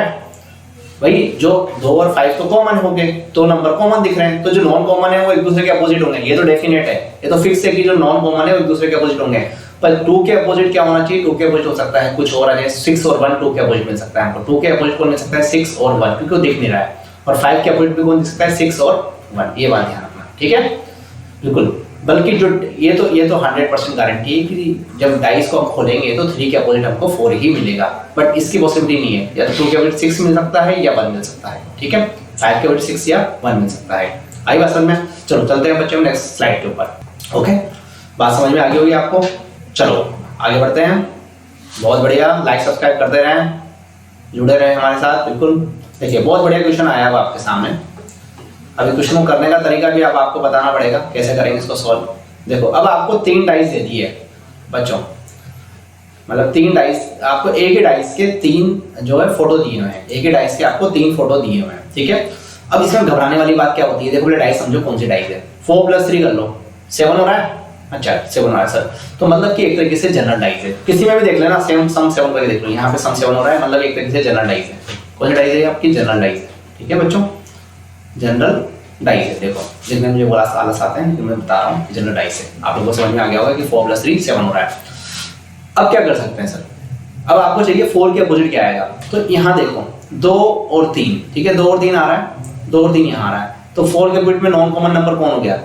भाई? जो 2 और 5 तो कॉमन हो गए, 2 नंबर कॉमन दिख रहे हैं, तो जो नॉन कॉमन है वो एक दूसरे के अपोजिट होंगे, ये तो डेफिनेट है, ये तो फिक्स है कि जो नॉन कॉमन है वो एक दूसरे के अपोजिट होंगे। पर 2 के अपोजिट क्या होना चाहिए? 2 के अपोजिट हो सकता है कुछ और आ जाए, 6 और 1 2 के अपोजिट मिल सकता है हमको। 2 के अपोजिट कौन मिल सकता है? 6 और 1, क्योंकि वो दिख नहीं रहा है। और 5 के अपोजिट भी कौन दिख सकता है? 6 और 1। ये बात ध्यान रखना, ठीक है? बिल्कुल, बल्कि जो ये तो 100% गारंटी है कि जब डाइस को हम खोलेंगे तो 3 के अपोजिट हमको 4 ही मिलेगा, बट इसकी पॉसिबिलिटी नहीं है, या तो 2 के अपोजिट 6 मिल सकता है या 1 मिल सकता है। ठीक है, 5 के अपोजिट 6 या 1 मिल सकता है। आई बात समझ में? चलो चलते हैं बच्चों नेक्स्ट स्लाइड के ऊपर। ओके, बात समझ में आ गई होगी आपको? चलो आगे बढ़ते हैं। बहुत बढ़िया, लाइक सब्सक्राइब करते रहें, जुड़े रहें हमारे साथ। बिल्कुल, देखिए बहुत बढ़िया क्वेश्चन आया हुआ आपके सामने। अभी क्वेश्चन को करने का तरीका भी अब आपको बताना पड़ेगा, कैसे करेंगे इसको सॉल्व। देखो अब आपको 3 डाइस दे दी है बच्चों, मतलब 3 डाइस, आपको एक ही डाइस के 3 जो है फोटो दिए हुए हैं, एक ही डाइस के आपको 3 फोटो दिए हुए हैं। ठीक है, अब इसमें घबराने वाली बात क्या होती है, देखो डाइस समझो कौन सी डाइस है। 4 + 3 कर लो, 7 हो रहा है। अच्छा 7 हो रहा है सर, तो मतलब कि एक तरीके से जनरल डाइस है। किसी में भी देख लेना सेम सम 7 करके देख लो, यहाँ पे सम 7 हो रहा है, मतलब एक तरीके से जनरल डाइस है। कौन सी डाइस है आपकी? जनरल डाइस है। ठीक है बच्चों, जनरल डाइस है। देखो जितने मुझे बोला आलस आते हैं, मैं बता रहा हूँ जनरल डाइस है। आप लोगों को समझ में आ गया होगा कि 4 + 3 7 हो रहा है। अब क्या कर सकते हैं सर, अब आपको चाहिए 4 के अपोजिट क्या आएगा, तो यहाँ देखो 2 और 3, ठीक है 2 और 3 आ रहा है, 2 और 3 यहाँ आ रहा है, तो 4 के अपोजिट में नॉन कॉमन नंबर कौन हो गया?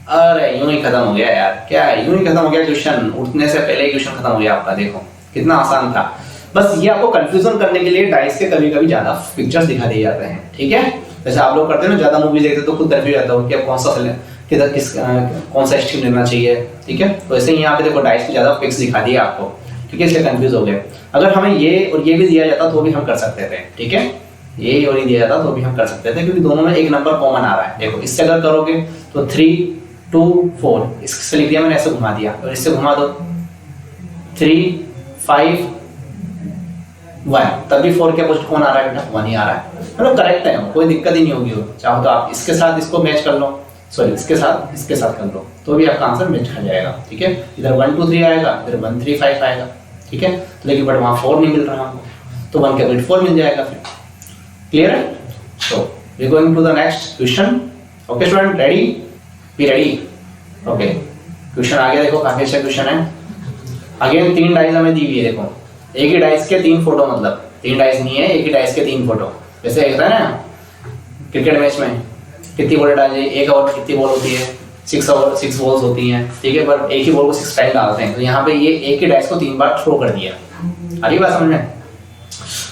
अरे यूं ही खत्म हो गया यार, क्या है यूं ही खत्म हो गया क्वेश्चन, उठने से पहले ही क्वेश्चन खत्म हो गया आपका। देखो कितना आसान था। बस ये आपको कंफ्यूजन करने के लिए डाइस के कभी कभी ज्यादा पिक्चर्स दिखा दिए जाते हैं। ठीक है, जैसे आप लोग करते हैं ना, ज्यादा मूवी देखते तो खुद कंफ्यूज जाता हो कि अब कौन सा किधर किस कौन सा स्ट्रीम लेना चाहिए। ठीक है, तो ऐसे ही यहाँ पे देखो डाइस के ज्यादा पिक्स दिखा दिए आपको, ठीक है, इसलिए कंफ्यूज हो गए। अगर हमें ये और ये भी दिया जाता तो भी हम कर सकते थे। ठीक है, ये और ये दिया जाता तो भी हम कर सकते थे, क्योंकि दोनों में एक नंबर कॉमन आ रहा है। देखो इससे अगर करोगे तो 3 2 4, इससे लिख दिया मैंने, ऐसे घुमा दिया, और इससे घुमा दो 3 5 1, तभी 4 के अपोजिट कौन आ रहा है बेटा? 1 ही आ रहा है, मतलब करेक्ट है, कोई दिक्कत ही नहीं होगी। चाहो तो आप इसके साथ इसको मैच कर लो, सॉरी इसके साथ कर लो, तो भी आपका आंसर मैच खा जाएगा। ठीक है, इधर 1 2 3 आएगा, इधर 1 3 5 आएगा। ठीक है, तो लेकिन बट वहाँ 4 नहीं मिल रहा हमको, तो 1 के अपोजिट 4 मिल जाएगा फिर। क्लियर है? तो we going to the next question. Okay student, ready? Be ready? Okay, question आ गया। देखो काफी अच्छा क्वेश्चन है। अगेन 3 डाइस हमें दी हुई है। देखो एक ही डाइस के 3 फोटो, मतलब 3 डाइस नहीं है, एक ही डाइस के 3 फोटो। जैसे एक है ना क्रिकेट मैच में कितनी बॉल डाल जाए, एक ओवर कितनी बॉल होती है? 6 बॉल्स होती हैं। ठीक है, पर एक ही बॉल को 6 टाइम डालते हैं, तो यहाँ पे ये एक ही डाइस को 3 बार थ्रो कर दिया। आ रही बात समझ में?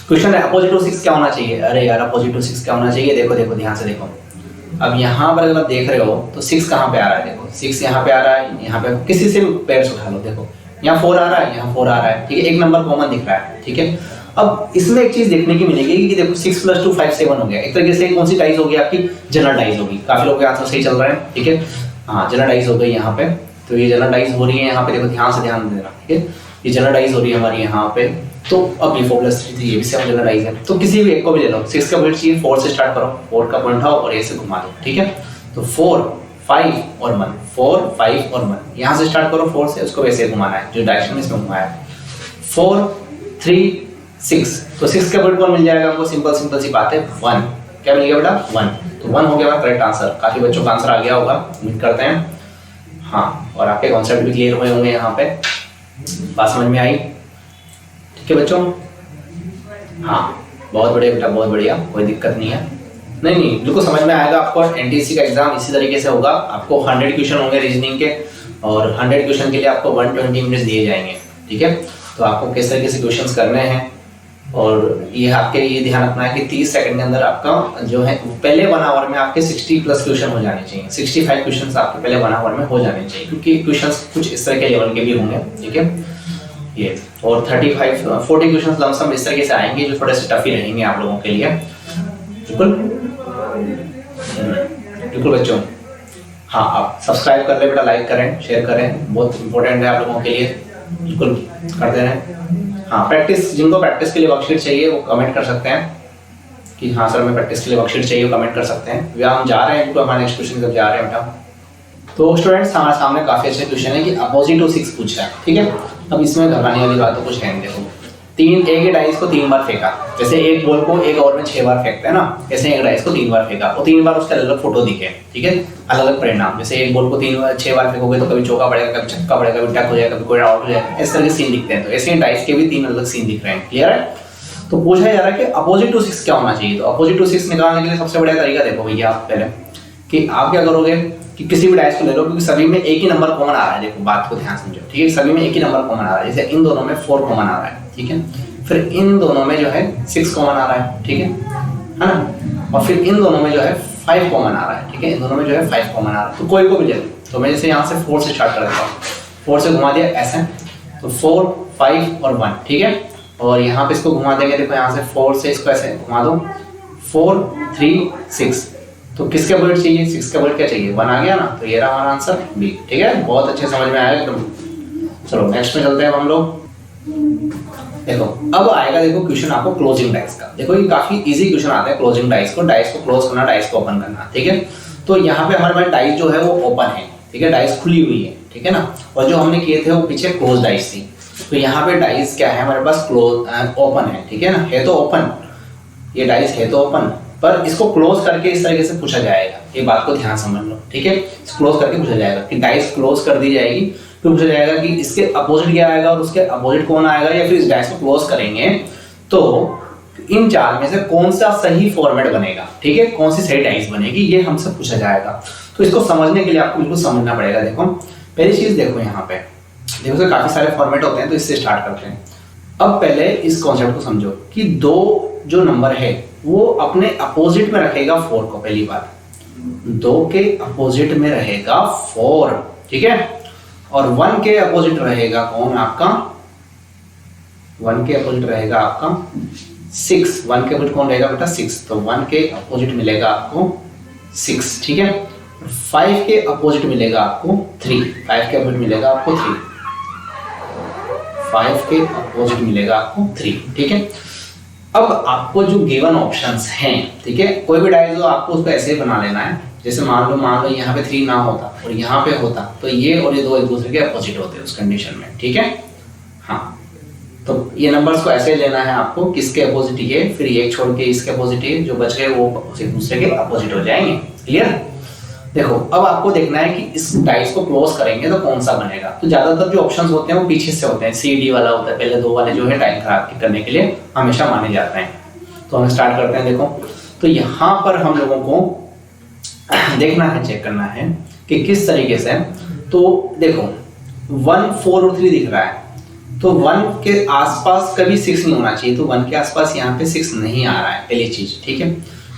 क्वेश्चन है अपोजिट टू 6 क्या होना चाहिए? अरे यार अपोजिट टू 6 क्या होना चाहिए? देखो देखो ध्यान से देखो। अब यहाँ पर अगर आप देख रहे हो तो 6 कहाँ पे आ रहा है? देखो 6 यहाँ पे आ रहा है, यहाँ पे किसी से भी पेयर्स उठा लो। देखो यहाँ 4 आ रहा है, यहाँ 4 आ रहा है। ठीक है, एक नंबर कॉमन दिख रहा है। ठीक है, अब इसमें एक चीज देखने की मिलेगी कि देखो 6 + 2 5 7 हो गया। एक तरीके से कौन सी डाइस होगी आपकी? जनरल डाइस होगी। काफी लोगों के आंसर सही चल रहे हैं। ठीक है, हाँ जनरल डाइस हो गई यहाँ पे, तो ये जनरल डाइस हो रही है यहाँ पे। देखो ध्यान से ध्यान देना। ठीक है, ये जनरल डाइस हो रही है हमारी यहाँ पे। तो अब ये 4 + 3 ये भी सेम जनरल डाइस है, तो किसी भी एक को भी ले लो। 6 का पॉइंट चाहिए, 4 से स्टार्ट करो, 4 का पॉइंट उठाओ और ऐसे घुमा दो। ठीक है, तो 4 5 और 1, 4 5 और 1, यहाँ से स्टार्ट करो 4 से, उसको वैसे घुमाना है जो डायरेक्शन में इसमें घुमाया है। 4 3 6, तो 6 का पॉइंट कौन मिल जाएगा आपको? सिंपल सी बात है 1। क्या मिल गया बेटा? 1। तो 1 हो गया हमारा करेक्ट आंसर। काफी बच्चों का आंसर आ गया होगा, उम्मीद करते हैं। हाँ, और आपके कॉन्सेप्ट भी क्लियर हुए होंगे यहाँ पे, बात समझ में आई? ठीक है बच्चों, हाँ बहुत बढ़िया बेटा, बहुत बढ़िया, कोई दिक्कत नहीं है। नहीं बिल्कुल समझ में आएगा आपको। एनटीसी का एग्जाम इसी तरीके से होगा। आपको 100 क्वेश्चन होंगे रीजनिंग के, और 100 क्वेश्चन के लिए आपको 120 मिनट्स दिए जाएंगे। ठीक है, तो आपको किस तरीके से क्वेश्चंस करने हैं, और ये आपके ये ध्यान रखना है कि 30 सेकंड के अंदर आपका जो है पहले 1 आवर में आपके 60+ क्वेश्चन हो जाने चाहिए। 65 क्वेश्चंस आपके पहले 1 आवर में हो जाने चाहिए, क्योंकि क्वेश्चंस कुछ इस तरह के लेवल के भी होंगे। ठीक है, ये और 40 क्वेश्चंस लमसम इस तरीके से आएंगे जो थोड़े से टफ ही रहेंगे आप लोगों के लिए। बिल्कुल बच्चों, हाँ आप सब्सक्राइब कर ले बेटा, लाइक करें, शेयर करें, बहुत इंपॉर्टेंट है आप लोगों के लिए। बिल्कुल करते रहें। हाँ प्रैक्टिस, जिनको प्रैक्टिस के लिए वर्कशीट चाहिए वो कमेंट कर सकते हैं कि हाँ सर मैं प्रैक्टिस के लिए वर्कशीट चाहिए, कमेंट कर सकते हैं। हम जा रहे हैं, हमारे नेक्स्ट क्वेश्चन तक जा रहे हैं बेटा। तो स्टूडेंट्स हमारे सामने काफी अच्छे क्वेश्चन है कि अपोजिट टू 6 पूछा है। ठीक है, अब इसमें घबराने वाली बात तो कुछ है नहीं। देखो एक ही डाइस को 3 बार फेंका, जैसे एक बॉल को एक ओवर में 6 बार फेंकते हैं ना, ऐसे एक डाइस को 3 बार फेंका और 3 बार उसके अलग अलग फोटो दिखे। ठीक है, अलग अलग परिणाम। जैसे एक बॉल को 6 बार फेंकोगे तो कभी चौका पड़ेगा, कभी छक्का पड़ेगा, कभी टक हो जाएगा, कभी कोई आउट हो जाएगा, इस तरह के सीन दिखते हैं। तो ऐसे डाइस के भी 3 अलग सीन दिख रहे हैं। क्लियर है? तो पूछा जा रहा है कि अपोजिट टू 6 क्या होना चाहिए। तो अपोजिट टू 6 निकालने के लिए सबसे बढ़िया तरीका देखो भैया, पहले कि आप क्या करोगे कि किसी भी डाइस को ले लो, क्योंकि सभी में एक ही नंबर कॉमन आ रहा है। देखो बात को ध्यान समझो। ठीक है, सभी में एक ही नंबर कॉमन आ रहा है। जैसे इन दोनों में 4 कॉमन आ रहा है। ठीक है, फिर इन दोनों में जो है 6 कॉमन आ रहा है। ठीक है ना, और फिर इन दोनों में जो है 5 कॉमन आ रहा है। ठीक है, इन दोनों में जो है 5 कॉमन आ रहा है। तो कोई को भी ले लो। तो मैं जैसे यहाँ से 4 से स्टार्ट कर देता हूँ, 4 से घुमा दिया ऐसे, तो 4 5 और 1। ठीक है, और यहाँ पे इसको घुमा देंगे। देखो यहाँ से 4 से इसको ऐसे घुमा दो, 4 3 6। तो किसके बुलेट चाहिए? 6 का बुलेट क्या चाहिए? 1 आ गया ना, तो ये रहा हमारा आंसर बी। ठीक है, बहुत अच्छे समझ में आया एकदम। चलो नेक्स्ट में चलते हैं हम लोग। देखो अब आएगा, देखो क्वेश्चन आपको क्लोजिंग डाइस का। देखो ये काफी इजी क्वेश्चन आता है क्लोजिंग डाइस को क्लोज करना, डाइस को ओपन करना, ठीक है। तो यहाँ पे हमारे पास डाइस जो है वो ओपन है, ठीक है, डाइस खुली हुई है, ठीक है ना। और जो हमने किए थे वो पीछे क्लोज डाइस थी। तो यहाँ पे डाइस क्या है हमारे पास, क्लोज ओपन है, ठीक है ना, है तो ओपन, ये डाइस है तो ओपन, पर इसको क्लोज करके इस तरीके से पूछा जाएगा। ये बात को ध्यान समझ लो, ठीक है। क्लोज करके पूछा जाएगा कि डाइस क्लोज कर दी जाएगी, फिर पूछा जाएगा कि इसके अपोजिट क्या आएगा और उसके अपोजिट कौन आएगा, या फिर इस डाइस को क्लोज करेंगे तो इन चार में से कौन सा सही फॉर्मेट बनेगा, ठीक है, कौन सी सही डाइस बनेगी, ये हमसे पूछा जाएगा। तो इसको समझने के लिए आपको बिल्कुल समझना पड़ेगा। देखो पहली चीज देखो, यहाँ पे देखो तो काफी सारे फॉर्मेट होते हैं, तो इससे स्टार्ट करते हैं। अब पहले इस कॉन्सेप्ट को समझो कि दो जो नंबर है वो अपने अपोजिट में रखेगा 4 को। पहली बात, 2 के अपोजिट में रहेगा 4, ठीक है, और 1 के अपोजिट रहेगा कौन आपका, 1 के अपोजिट रहेगा आपका 6। 1 के अपोजिट कौन रहेगा बेटा, 6। तो 1 के अपोजिट मिलेगा आपको 6, ठीक है। 5 के अपोजिट मिलेगा आपको 3, 5 के अपोजिट मिलेगा आपको 3, 5 के अपोजिट मिलेगा आपको 3, ठीक है। अब आपको जो गिवन ऑप्शंस हैं, ठीक है, कोई भी डाइस हो आपको उसको ऐसे ही बना लेना है। जैसे मान लो यहाँ पे 3 ना होता और यहाँ पे होता, तो ये और ये दो एक दूसरे के अपोजिट होते उस कंडीशन में, ठीक है। हाँ, तो ये नंबर्स को ऐसे लेना है आपको, किसके अपोजिट ये, फिर ये छोड़ के इसके अपोजिट ये, जो बच गए वो एक दूसरे के अपोजिट हो जाएंगे। क्लियर। देखो अब आपको देखना है कि इस डाइस को क्लोज करेंगे तो कौन सा बनेगा। तो ज्यादातर जो ऑप्शंस होते हैं वो पीछे से होते हैं, सी डी वाला होता है, पहले 2 वाले जो है टाइम खराब करने के लिए हमेशा माने जाते हैं। तो हम स्टार्ट करते हैं। देखो तो यहाँ पर हम लोगों को देखना है, चेक करना है कि किस तरीके से। तो देखो 1, 4 और 3 दिख रहा है, तो 1 के आसपास कभी 6 नहीं होना चाहिए, तो 1 के आसपास यहाँ पे 6 नहीं आ रहा है, पहली चीज, ठीक है।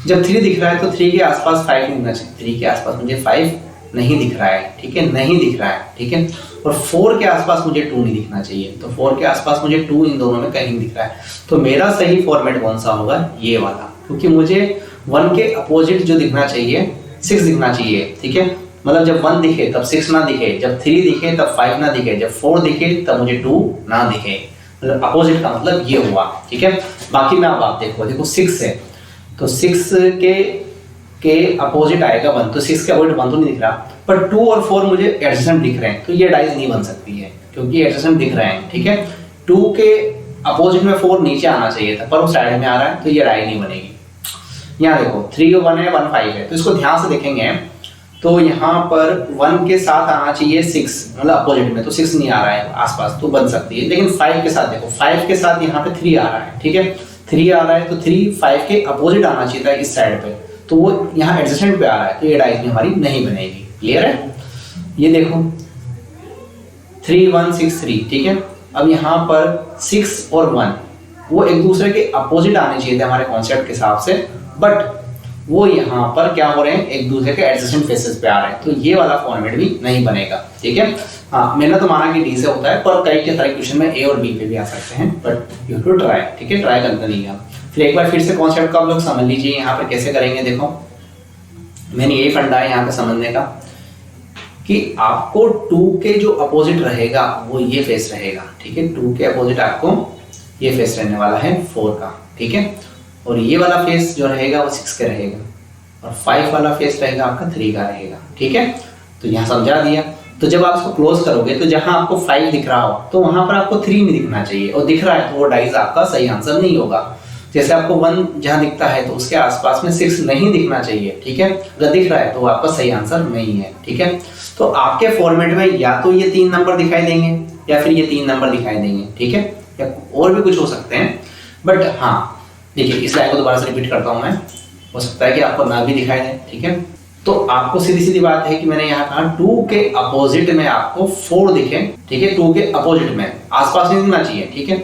जब 3 दिख रहा है तो 3 के आसपास 5 नहीं होना चाहिए, 3 के आसपास मुझे 5 नहीं दिख रहा है, ठीक है, नहीं दिख रहा है, ठीक है। और 4 के आसपास मुझे 2 नहीं दिखना चाहिए, तो 4 के आसपास मुझे 2 इन दोनों में कहीं नहीं दिख रहा है। तो मेरा सही फॉर्मेट कौन सा होगा, ये वाला, क्योंकि मुझे 1 के अपोजिट जो दिखना चाहिए 6 दिखना चाहिए, ठीक है। मतलब जब 1 दिखे तब 6 ना दिखे, जब 3 दिखे तब 5 ना दिखे, जब 4 दिखे तब मुझे 2 ना दिखे, मतलब अपोजिट का मतलब ये हुआ, ठीक है। बाकी में अब आप देखो 6 है तो 6 के अपोजिट आएगा 1, तो 6 के अपोजिट 1 तो नहीं दिख रहा, पर 2 और 4 मुझे एडजेसेंट दिख रहे हैं, तो ये डाइस नहीं बन सकती है क्योंकि एडजेसेंट दिख रहे हैं, ठीक है। 2 के अपोजिट में 4 नीचे आना चाहिए था, पर वो साइड में आ रहा है, तो ये डाई नहीं बनेगी। यहाँ देखो 3 1 है, 1 5 है, तो इसको ध्यान से देखेंगे तो यहाँ पर 1 के साथ आना चाहिए 6, मतलब अपोजिट में, तो 6 नहीं आ रहा है आसपास, तो बन सकती है। लेकिन 5 के साथ देखो, 5 के साथ यहाँ पे 3 आ रहा है, ठीक है, 3 आ रहा है, तो 3 5 के अपोजिट आना चाहिए था इस साइड पे, तो वो यहाँ एडजेसेंट पे आ रहा है, तो ये डाइस में हमारी नहीं बनेगी। क्लियर है। ये देखो 3 1 6 3, ठीक है। अब यहाँ पर 6 और 1 वो एक दूसरे के अपोजिट आने चाहिए थे हमारे कॉन्सेप्ट के हिसाब से, बट वो यहाँ पर क्या हो रहे हैं, एक दूसरे के एडजेसेंट फेसेस पे आ रहे हैं, तो ये वाला फॉर्मेट भी नहीं बनेगा, ठीक है। हाँ, मैंने तो माना कि डी से होता है, पर कई के सारे क्वेश्चन में ए और बी पे भी आ सकते हैं, बट यू टू ट्राई, ठीक है, ट्राई करते रहिए आप। फिर एक बार फिर से कॉन्सेप्ट को आप लोग समझ लीजिए, यहाँ पर कैसे करेंगे। देखो मैंने यही फंडा है यहाँ पे समझने का कि आपको 2 के जो अपोजिट रहेगा वो ये फेस रहेगा, ठीक है। 2 के अपोजिट आपको ये फेस रहने वाला है 4 का, ठीक है, और ये वाला फेस जो रहेगा वो 6 का रहेगा, और 5 वाला फेस रहेगा आपका 3 का रहेगा, ठीक है। तो यहाँ समझा दिया। तो जब आप इसको क्लोज करोगे तो जहां आपको 5 दिख रहा हो तो वहां पर आपको 3 नहीं दिखना चाहिए, और दिख रहा है तो वो डाइस आपका सही आंसर नहीं होगा। जैसे आपको 1 जहां दिखता है तो उसके आसपास में 6 नहीं दिखना चाहिए, ठीक है, अगर दिख रहा है तो वो आपका सही आंसर नहीं है, ठीक है। तो आपके फॉर्मेट में या तो ये 3 नंबर दिखाई देंगे या फिर ये 3 नंबर दिखाई देंगे, ठीक है, या और भी कुछ हो सकते हैं, बट हाँ देखिए इस लाइन को दोबारा से रिपीट करता हूं मैं, हो सकता है कि आपको ना भी दिखाई दे, ठीक है। तो आपको सीधी सीधी बात है कि मैंने यहाँ कहा 2 के अपोजिट में आपको 4 दिखे, ठीक है, 2 के अपोजिट में, आसपास नहीं दिखना चाहिए, ठीक है।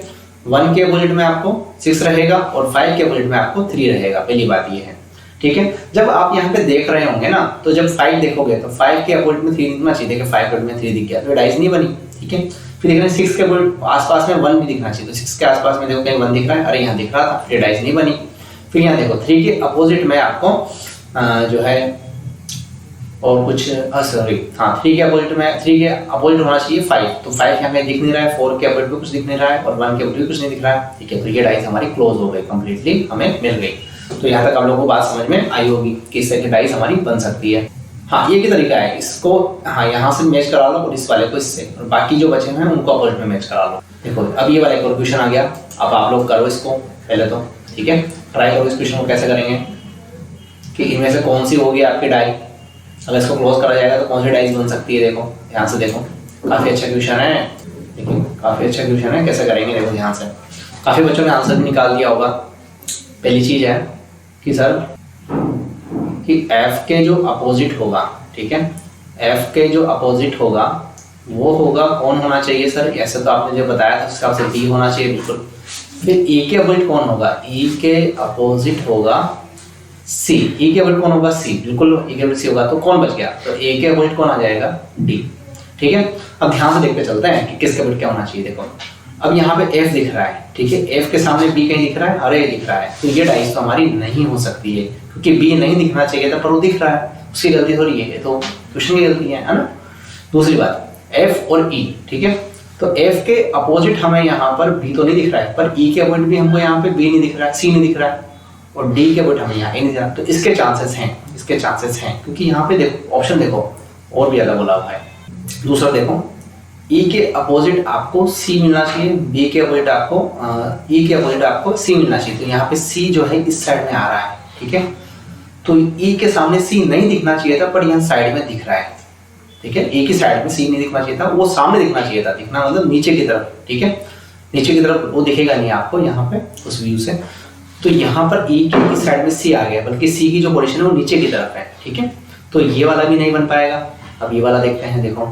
1 के अपोजिट में आपको 6 रहेगा और 5 के अपोजिट में आपको 3 रहेगा, पहली बात ये है, ठीक है। जब आप यहाँ पे देख रहे होंगे ना, तो जब 5 देखोगे तो 5 के अपोजिट में 3 दिखना चाहिए, देखिए 5 के अपोजिट में 3 दिख गया तो डाइस नहीं बनी, ठीक है। फिर देख रहे हैं 6 के अपोजिट आसपास में 1 भी दिखना चाहिए, तो 6 के आसपास में देखो कहीं 1 दिख रहा है, अरे यहाँ दिख रहा था, फिर डाइस नहीं बनी। फिर यहाँ देखो 3 के अपोजिट में आपको जो है और कुछ सॉरी हाँ 3 के अपोजिट में 3 के अपोजिट होना चाहिए 5, तो 5 यहाँ पे दिख नहीं रहा है, 4 के अपोजिट में कुछ दिख नहीं रहा है और 1 के अपोजिट में कुछ नहीं दिख रहा है। ठीक है, तो ये डाइस हमारी क्लोज हो गई, कंप्लीटली हमें मिल गई। तो यहाँ तक आप लोगों को बात समझ में आई होगी कि इससे डाइस हमारी बन सकती है। हाँ, ये की तरीका है, इसको हाँ यहाँ से मैच करा लो और इस वाले को इससे, और बाकी जो बचे हैं उनको अपोजिट में मैच करा लो। देखो अब ये वाला एक और क्वेश्चन आ गया, अब आप लोग करो इसको पहले तो। ठीक है, ट्राई करो इस क्वेश्चन को कैसे करेंगे कि इनमें से कौन सी होगी आपकी डाई, अगर इसको क्लोज करा जाएगा तो कौन सी डाइस बन सकती है। देखो ध्यान से देखो, काफ़ी अच्छा क्वेश्चन है, देखिए काफ़ी अच्छा क्वेश्चन है, कैसे करेंगे देखो ध्यान से। काफ़ी बच्चों ने आंसर भी निकाल दिया होगा। पहली चीज़ है कि सर कि F के जो अपोजिट होगा, ठीक है, F के जो अपोजिट होगा वो होगा कौन होना चाहिए सर, ऐसे तो आपने जो बताया था उस हिसाब से D होना चाहिए बिल्कुल। फिर E के अपोजिट कौन होगा, E के अपोजिट होगा C, E के अपोजिट कौन होगा C, बिल्कुल E के अपोजिट C होगा, तो कौन बच गया, तो A के अपोजिट कौन आ जाएगा D। ठीक है, अब ध्यान से देखते चलते हैं कि किसके अपोजिट क्या होना चाहिए। देखो अब यहाँ पे F दिख रहा है, ठीक है, F के सामने B कहीं दिख रहा है और A दिख रहा है, तो ये डाइस तो हमारी नहीं हो सकती है क्योंकि B नहीं दिखना चाहिए था पर वो दिख रहा है, उसकी गलती थोड़ी है, तो क्वेश्चन की गलती है ना। दूसरी बात F और E, ठीक है, तो F के अपोजिट हमें यहाँ पर B तो नहीं दिख रहा है, पर E के अपोजिट भी हमको यहाँ पे B नहीं दिख रहा है, C नहीं दिख रहा है, और D के अपोजिट हमें यहाँ A नहीं दिख रहा, तो इसके चांसेस हैं, इसके चांसेस हैं, क्योंकि यहाँ पे देखो ऑप्शन देखो और भी ज़्यादा बोला हुआ है। दूसरा देखो E के अपोजिट आपको C मिलना चाहिए, B के अपोजिट आपको E के अपोजिट आपको C मिलना चाहिए, तो यहाँ पे C जो है इस साइड में आ रहा है। ठीक है, तो E के सामने C नहीं दिखना चाहिए था पर यहाँ साइड में दिख रहा है। ठीक है, E की साइड में C नहीं दिखना चाहिए था, वो सामने दिखना चाहिए था, दिखना मतलब नीचे की तरफ। ठीक है, नीचे की तरफ वो दिखेगा नहीं आपको यहाँ पे उस व्यू से, तो यहाँ पर E की साइड में C आ गया, बल्कि C की जो पोजीशन है वो नीचे की तरफ है। ठीक है, तो ये वाला भी नहीं बन पाएगा। अब ये वाला देखते हैं, देखो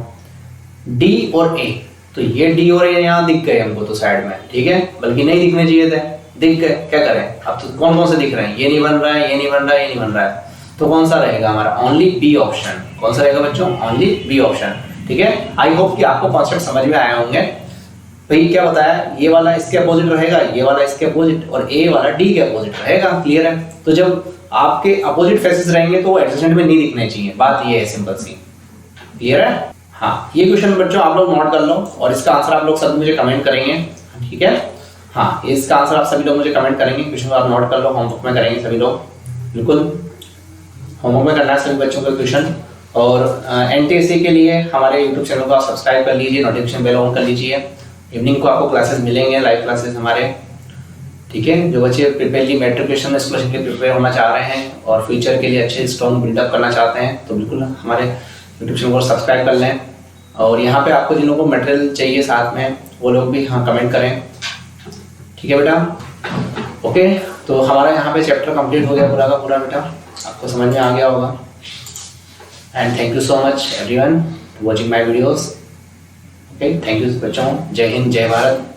D और A, तो ये D और A यहाँ दिख गए हमको तो साइड में, ठीक है, बल्कि नहीं दिखने चाहिए थे, दिख गए, क्या करें। अब तो कौन कौन से दिख रहे हैं, ये नहीं बन रहा है, ये नहीं बन रहा है, ये नहीं बन रहा है, तो कौन सा रहेगा हमारा, ओनली B ऑप्शन। कौन सा रहेगा बच्चों, ओनली B ऑप्शन। ठीक है, आई होप कि आपको कॉन्सेप्ट समझ में आए होंगे। भाई क्या बताया, ये वाला इसके अपोजिट रहेगा, ये वाला इसके अपोजिट, और A वाला D के अपोजिट रहेगा। क्लियर है, तो जब आपके अपोजिट फेसेस रहेंगे तो वो एडजेसेंट में नहीं दिखने चाहिए, बात ये है सिंपल सी। क्लियर है, हाँ ये क्वेश्चन बच्चों आप लोग नोट कर लो और इसका आंसर आप लोग सभी मुझे कमेंट करेंगे। ठीक है, हाँ इसका आंसर आप सभी लोग मुझे कमेंट करेंगे, क्वेश्चन को आप नोट कर लो, होमवर्क में करेंगे सभी लोग, बिल्कुल होमवर्क में करना है सभी बच्चों का क्वेश्चन। और NTSC के लिए हमारे यूट्यूब चैनल को आप सब्सक्राइब कर लीजिए, नोटिफिकेशन बेल ऑन कर लीजिए। इवनिंग को आपको क्लासेस मिलेंगे, लाइव क्लासेस हमारे। ठीक है, जो बच्चे प्रिपेयरली मैट्रिकुलेशन में स्कॉलरशिप के प्रिपेयर होना चाह रहे हैं और फ्यूचर के लिए अच्छे स्ट्रॉन्ग बिल्डअप करना चाहते हैं तो बिल्कुल हमारे यूट्यूब चैनल को सब्सक्राइब कर लें। और यहाँ पे आपको जिन लोगों को मटेरियल चाहिए साथ में वो लोग भी हाँ कमेंट करें। ठीक है बेटा, ओके, तो हमारा यहाँ पे चैप्टर कंप्लीट हो गया पूरा का पूरा बेटा, आपको समझ में आ गया होगा। And thank you so much everyone watching my videos. Okay, thank you बच्चों, जय हिंद, जय भारत।